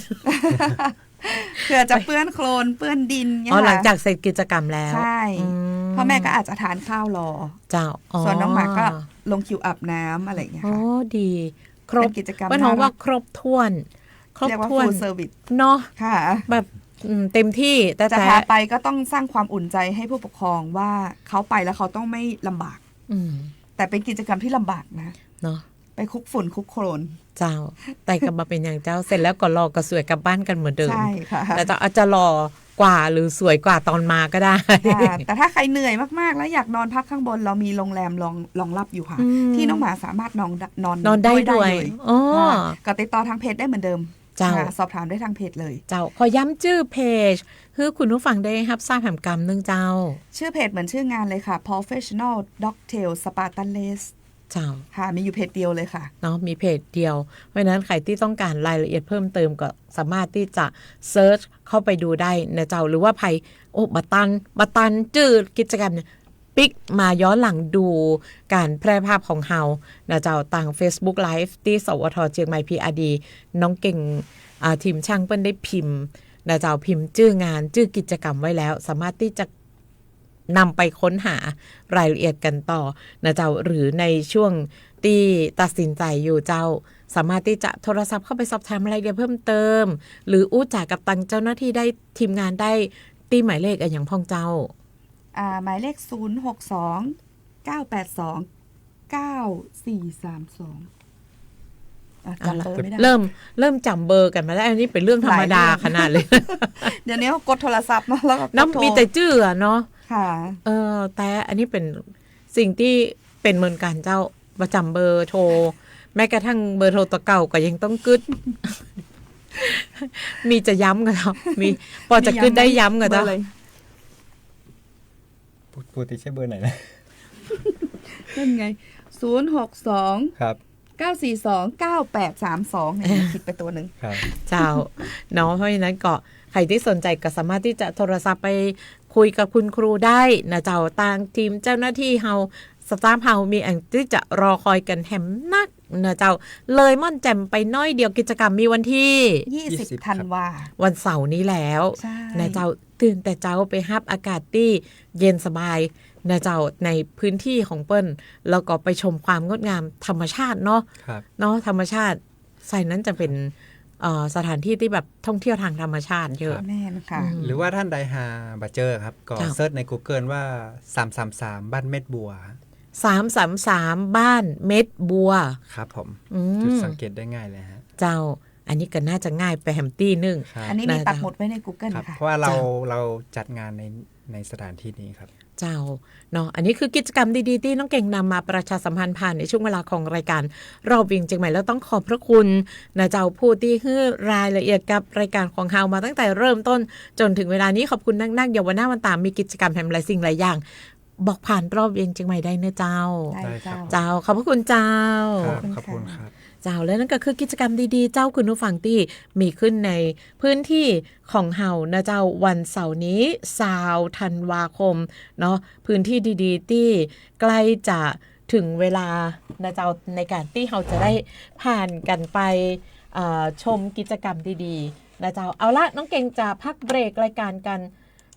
เผื่อจะเปื้อนโคลนเปื้อนดินเนี่ยค่ะหลังจากเสร็จกิจกรรมแล้วใช่พ่อแม่ก็อาจจะทานข้าวรอเจ้าส่วนน้องหมาก็ลงคิวอาบน้ำอะไรอย่างเงี้ยค่ะโอ้ดีครบกิจกรรมมันว่าครบถ้วนเรียกว่า full service เนาะค่ะแบบเต็มที่แต่จะพาไปก็ต้องสร้างความอุ่นใจให้ผู้ปกครองว่าเขาไปแล้วเขาต้องไม่ลำบากแต่เป็นกิจกรรมที่ลำบากนะเนาะไปคุกฝุ่นคุกโคลนเจ้าแต่กลับมาเป็นอย่างเจ้าเสร็จแล้วก็รอก็สวยกลับบ้านกันเหมือนเดิมใช่ค่ะแต่อาจจะรอกว่าหรือสวยกว่าตอนมาก็ได้แต่ถ้าใครเหนื่อยมากๆแล้วอยากนอนพักข้างบนเรามีโรงแรมรองรับอยู่ค่ะที่น้องหมาสามารถนอนได้ด้วยก็ติดต่อทางเพจได้เหมือนเดิมสอบถามได้ทางเพจเลยเจ้าขอย้ำชื่อเพจคือคุณผู้ฟังได้รับทราบแห่งกรรมนึงเจ้าชื่อเพจเหมือนชื่องานเลยค่ะ Professional Dogtail Spartan Race เจ้าค่ะมีอยู่เพจเดียวเลยค่ะเนาะมีเพจเดียวเพราะนั้นใครที่ต้องการรายละเอียดเพิ่มเติมก็สามารถที่จะเซิร์ชเข้าไปดูได้นะเจ้าหรือว่าภัยบัตันจืดกิจกรรมเนี่ยปิ๊กมาย้อนหลังดูการแพร่ภาพของเฮานะเจ้าต่าง Facebook Live ที่สวทเชียงใหม่ PRD น้องเก่งทีมช่างเปิ้นได้พิมพ์นะเจ้าพิมพ์ชื่องานชื่อกิจกรรมไว้แล้วสามารถที่จะนำไปค้นหารายละเอียดกันต่อนะเจ้าหรือในช่วงที่ตัดสินใจอยู่เจ้าสามารถที่จะโทรศัพท์เข้าไปสอบถามรายละเอียดเพิ่มเติมหรืออู้จ่ากับตังเจ้าหน้าที่ได้ทีมงานได้ตีหมายเลขอย่างพ่องเจ้าหมายเลข062 982 9432จำเบอร์ไม่ได้เริ่มจำเบอร์กันมาแล้วอันนี้เป็นเรื่องธรรมดาขนาดเลย เดี๋ยวนี้กดโทรศัพท์เนาะแล้วก็น้ำมีแต่ชื่อเนาะค่ะแต่อันนี้เป็นสิ่งที่เป็นเหมือนกันเจ้าประจำเบอร์โทรแม้กระทั่งเบอร์โทรตัวเก่าก็ยังต้องกึด มีจะย้ำกันเนาะมีพอจะกึดได้ย้ำกันเจ้าปกติใช้เบอร์ไหนนะนั่นไง062ครับ942 9832เนี่ยคิดไปตัวหนึ่งเจ้าเนาะเพราะฉะนั้นก็ใครที่สนใจก็สามารถที่จะโทรศัพท์ไปคุยกับคุณครูได้นะเจ้าทางทีมเจ้าหน้าที่เฮาสตาฟเฮามีอันที่จะรอคอยกันแหมนักนะเจ้าเลยม่อนแจ่มไปน้อยเดียวกิจกรรมมีวันที่20 ธันวาวันเสาร์นี้แล้วนะเจ้าตื่นแต่เจ้าไปฮับอากาศที่เย็นสบายนะเจ้าในพื้นที่ของเปิ้ลแล้วก็ไปชมความงดงามธรรมชาติเนาะธรรมชาติใส่นั้นจะเป็นสถานที่ที่แบบท่องเที่ยวทางธรรมชาติเยอะแน่นค่ะหรือว่าท่านใดหาบัตเจอร์ครับก็เซิร์ชใน Google ว่า333บ้านเม็ดบัว333บ้านเม็ดบัวครับผมจุดสังเกตได้ง่ายเลยฮะเจ้าอันนี้ก็น่าจะง่ายไปแฮมตี้นึงอันนี้มีปักหมุดไว้ใน Google ค่ะเพราะว่าเราจัดงานในสถานที่นี้ครับเจ้าเนาะอันนี้คือกิจกรรมดีๆที่น้องเก่งนำมาประชาสัมพันธ์ผ่านในช่วงเวลาของรายการรอบวิ่งเชียงใหม่แล้วต้องขอบพระคุณนะเจ้าผู้ที่ให้รายละเอียดกับรายการของเฮามาตั้งแต่เริ่มต้นจนถึงเวลานี้ขอบคุณนักๆเดี๋ยววันหน้าวันตามมีกิจกรรมแถมหลายสิ่งหลายอย่างบอกผ่านรอบวิ่งเชียงใหม่ได้เนอะเจ้าได้เจ้าขอบพระคุณเจ้าขอบคุณครับ เจ้าแล้วนั่นก็คือกิจกรรมดีๆเจ้าคุณผู้ฟังที่มีขึ้นในพื้นที่ของเฮานะเจ้าวันเสาร์นี้20 ธันวาคมเนาะพื้นที่ดีๆที่ใกล้จะถึงเวลานะเจ้าในการที่เฮาจะได้ผ่านกันไปชมกิจกรรมดีๆนะเจ้าเอาละน้องเก่งจะพักเบรกรายการกัน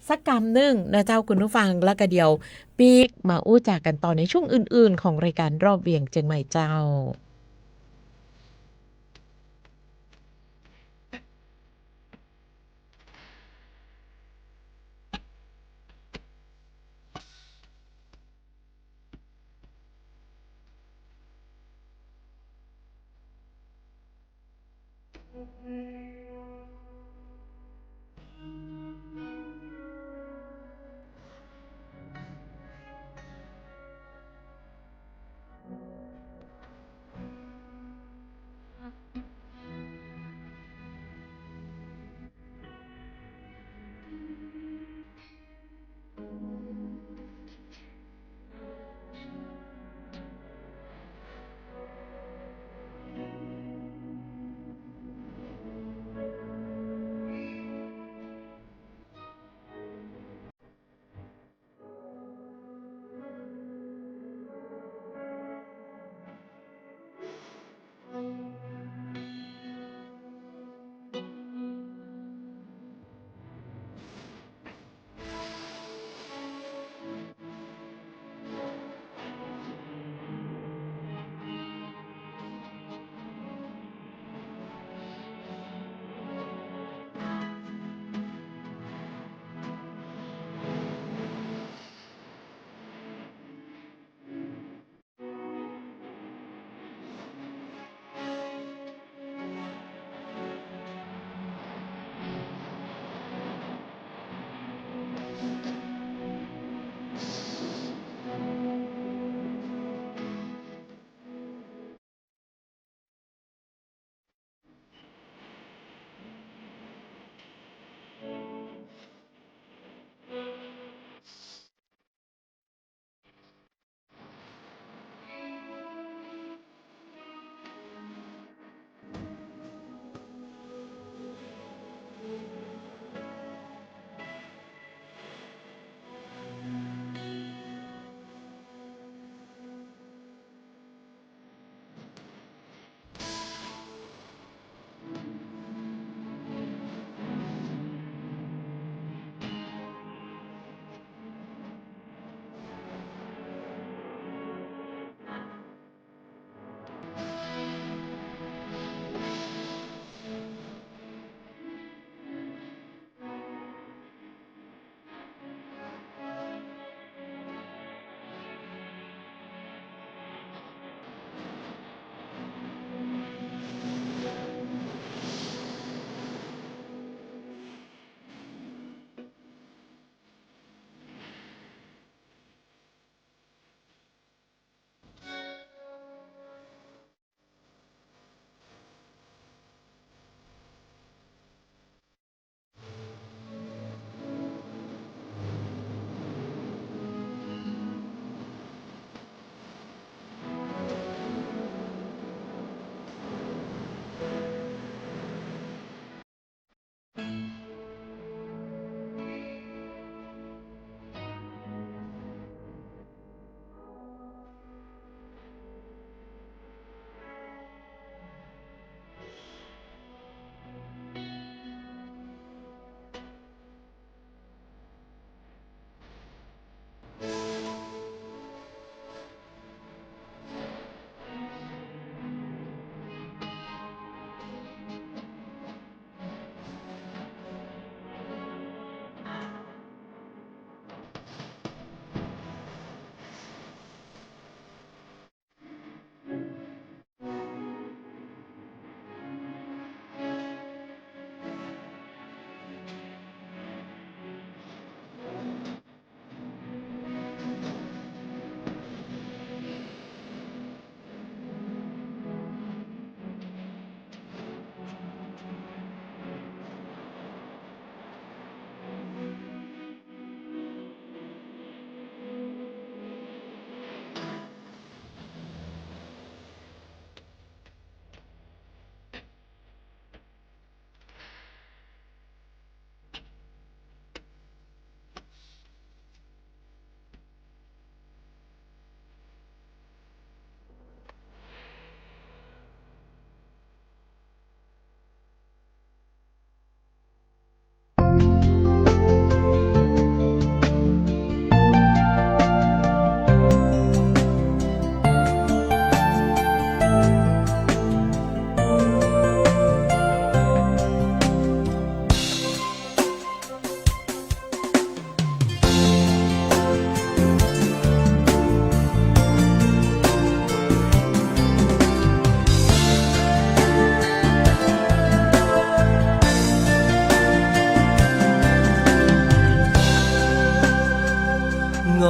สักกรรมหนึ่งนะเจ้าคุณผู้ฟังแล้วก็เดี๋ยวปีกมาอู้จากกันต่อในช่วงอื่นๆของรายการรอบเวียงเจียงใหม่เจ้า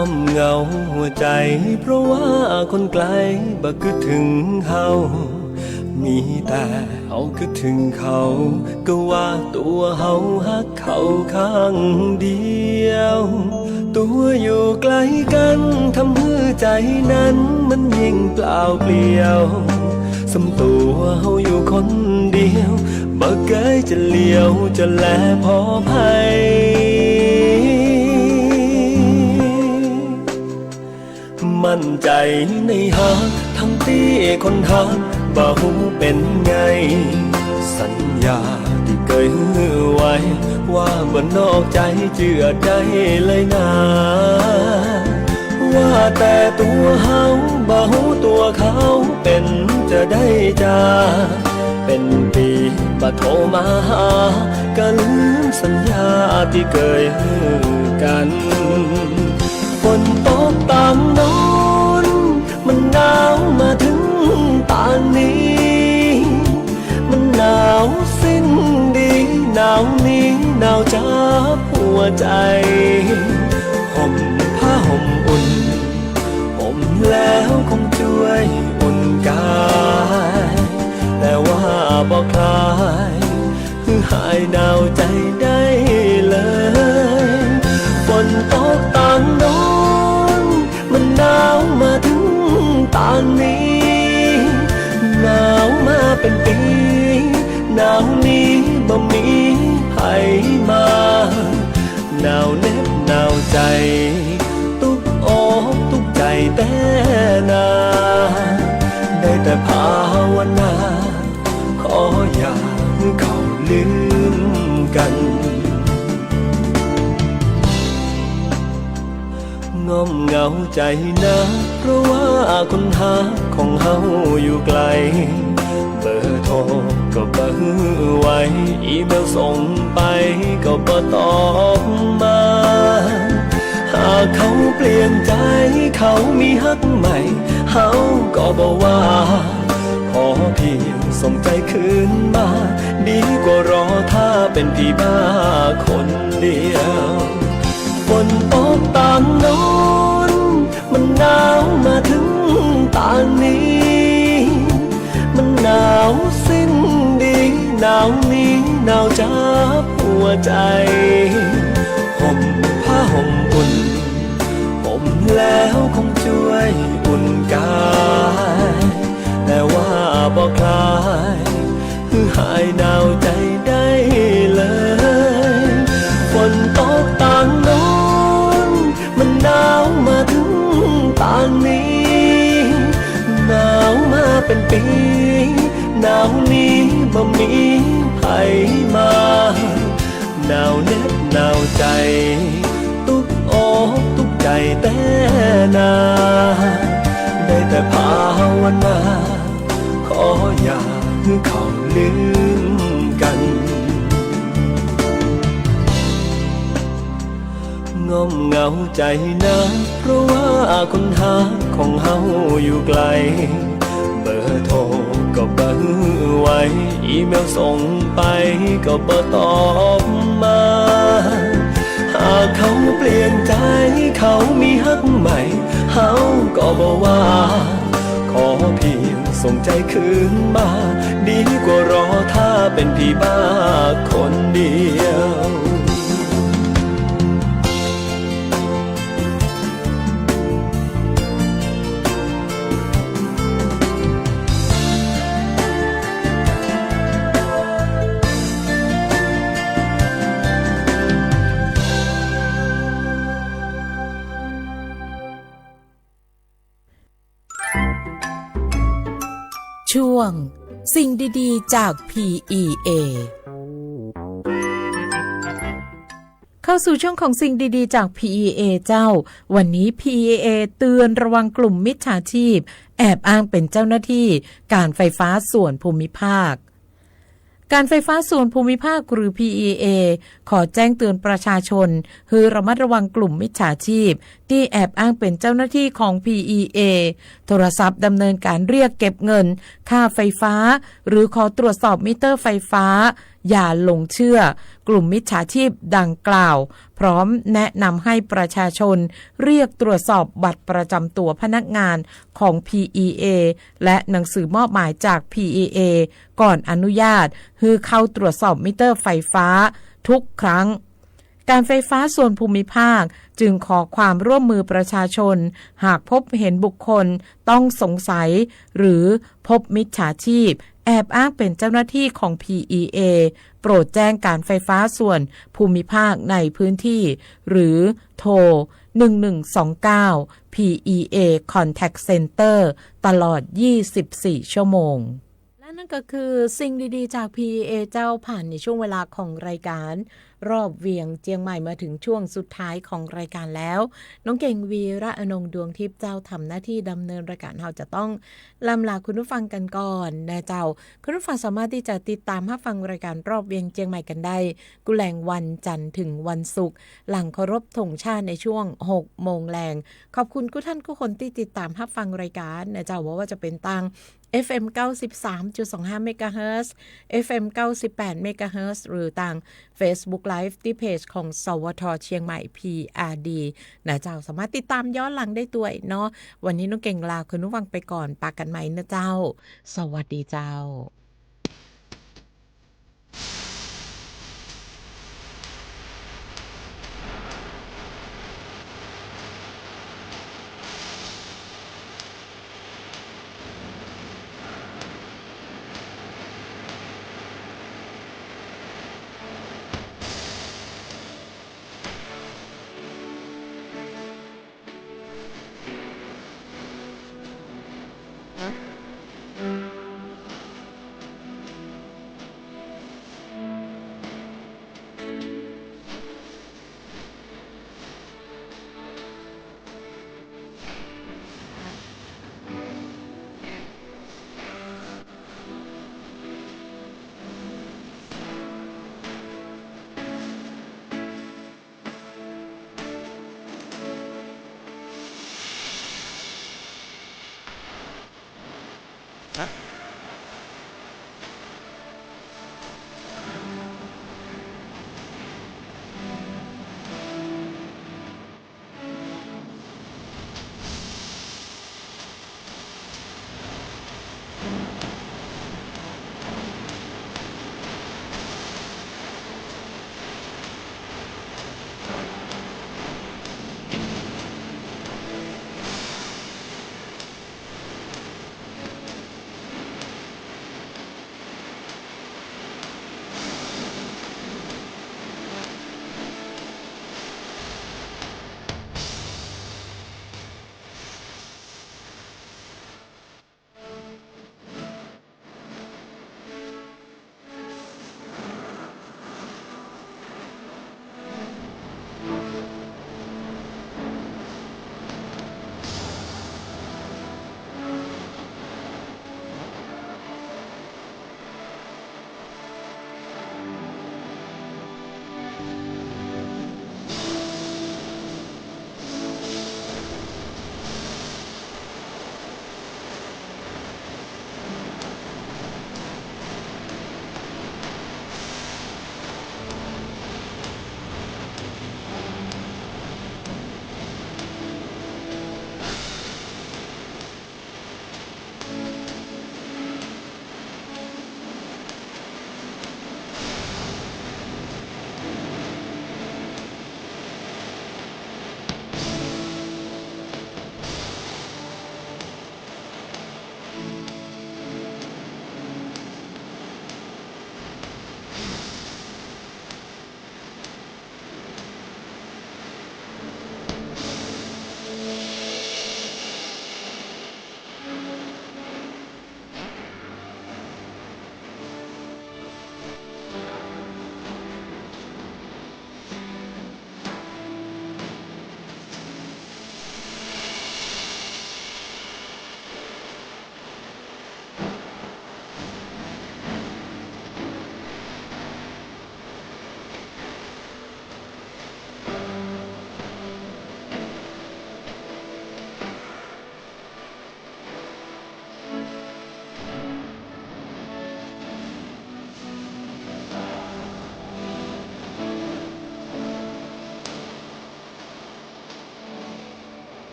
อมเหงาหัวใจเพราะว่าคนไกลบ่คิดถึงเฮามีแต่เฮาคิดถึงเขาก็ว่าตัวเฮาฮักเขาข้างเดียวตัวอยู่ไกลกันทำให้ใจนั้นมันยิ่งเปล่าเปลี่ยวสมตัวเฮาอยู่คนเดียวบ่เคยจะเลี้ยวจะแลพอภัยมั่นใจในฮักทั้งที่คนฮักบ่ฮู้เป็นไงสัญญาที่เคยฮือไว้ว่าบ่นอกใจเชื่อได้เลยนะว่าแต่ตัวเฮาบ่ฮู้ตัวเขาเป็นจะได้จาเป็นปีบ่โทรมาหาก็ลืมสัญญาที่เคยฮือกันฝนตกตามโน้นมันหนาวมาถึงตอนนี้มันหนาวสิ้นดีหนาวนี้หนาวจับหัวใจห่มผ้าห่มอุ่นห่มแล้วคงช่วยอุ่นกายแต่ว่าบอกคลายหายหนาวใจได้เลยฝนตกตอนโน้นมันหนาวมาถึงตอนนี้หนาวมาเป็นปีหนาวนี้บ่มีใครมาหนาวเหน็บหนาวใจทุกอกทุกใจแต่นาได้แต่ภาวนาขออย่าเขาลืมกันงอมเหงาใจนะเพราะว่าคนหาของเฮาอยู่ไกลเบอร์โทรก็บ่ฮือไว้อีเมลส่งไปก็บ่ตอบมาหากเขาเปลี่ยนใจเขามีฮักใหม่เฮาก็บ่ว่าขอเพียงส่งใจคืนมาดีกว่ารอถ้าเป็นพี่บ้าคนเดียวฝนตกตามโน้นมันหนาวมาถึงตอนนี้มันหนาวสิ้นดีหนาวนี้หนาวจับหัวใจห่มผ้าห่มอุ่นห่มแล้วคงช่วยอุ่นกายแต่ว่าบอกคลายหายหนาวใจได้เลยฝนตกตอนโน้นมันหนาวมาถึงตอนนี้หนาวมาเป็นปีหนาวนี้บ่มีใครมาหนาวเหน็บหนาวใจทุกอกทุกใจแต่นาได้แต่ภาวนาขออย่าเขาลืมกันงอมเหงาใจนะเพราะว่าคนหาของเฮาอยู่ไกลเบอร์โทรก็บ่ฮือไว้อีเมลส่งไปก็บ่ตอบมาหากเขาเปลี่ยนใจเขามีฮักใหม่เฮาก็บ่ว่าขอเพียงส่งใจคืนมาดีกว่ารอถ้าเป็นพี่บ้าคนเดียวช่วงสิ่งดีๆจาก PEA เข้าสู่ช่วงของสิ่งดีๆจาก PEA เจ้าวันนี้ PEA เตือนระวังกลุ่มมิจฉาชีพแอบอ้างเป็นเจ้าหน้าที่การไฟฟ้าส่วนภูมิภาคการไฟฟ้าส่วนภูมิภาคหรือ PEA ขอแจ้งเตือนประชาชนให้ระมัดระวังกลุ่มมิจฉาชีพที่แอบอ้างเป็นเจ้าหน้าที่ของ PEA โทรศัพท์ดำเนินการเรียกเก็บเงินค่าไฟฟ้าหรือขอตรวจสอบมิเตอร์ไฟฟ้า อย่าหลงเชื่อกลุ่มมิจฉาชีพดังกล่าวพร้อมแนะนำให้ประชาชนเรียกตรวจสอบบัตรประจำตัวพนักงานของ PEA และหนังสือมอบหมายจาก PEA ก่อนอนุญาตให้เข้าตรวจสอบมิเตอร์ไฟฟ้าทุกครั้งการไฟฟ้าส่วนภูมิภาคจึงขอความร่วมมือประชาชนหากพบเห็นบุคคลต้องสงสัยหรือพบมิจฉาชีพแอบอ้างเป็นเจ้าหน้าที่ของ PEA โปรดแจ้งการไฟฟ้าส่วนภูมิภาคในพื้นที่หรือโทร1129 PEA Contact Center ตลอด24ชั่วโมงนั่นก็คือสิ่งดีๆจาก PEA เจ้าผ่านในช่วงเวลาของรายการรอบเวียงเจียงใหม่มาถึงช่วงสุดท้ายของรายการแล้วน้องเก่งวีระอนงดวงทิพย์เจ้าทำหน้าที่ดำเนินรายการเราจะต้องลำลาคุณผู้ฟังกันก่อนนะเจ้าคุณผู้ฟังสามารถที่จะติดตามรับฟังรายการรอบเวียงเจียงใหม่กันได้กุแลงวันจันทร์ถึงวันศุกร์หลังเคารพธงชาติในช่วง 6 โมงแรงขอบคุณทุกท่านทุกคนที่ติดตามรับฟังรายการนะเจ้าว่าจะเป็นตังFM 93.25 MHz FM 98 MHz หรือต่าง Facebook Live ที่เพจของสวทเชียงใหม่ PRD นะเจ้าสามารถติดตามย้อนหลังได้ด้วยเนาะวันนี้น้องเก่งลาคุณผู้ฟังไปก่อนปากกันใหม่นะเจ้าสวัสดีเจ้า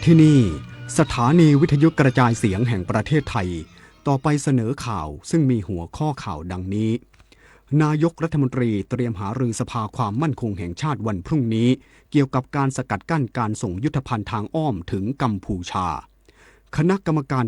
ที่นี่สถานีวิทยุกระจายเสียงแห่งประเทศไทยต่อไปเสนอข่าวซึ่งมีหัวข้อข่าวดังนี้นายกรัฐมนตรีเตรียมหารือสภาความมั่นคงแห่งชาติวันพรุ่งนี้เกี่ยวกับการสกัดกั้นการส่งยุทธภัณฑ์ทางอ้อมถึงกัมพูชาคณะกรรมการ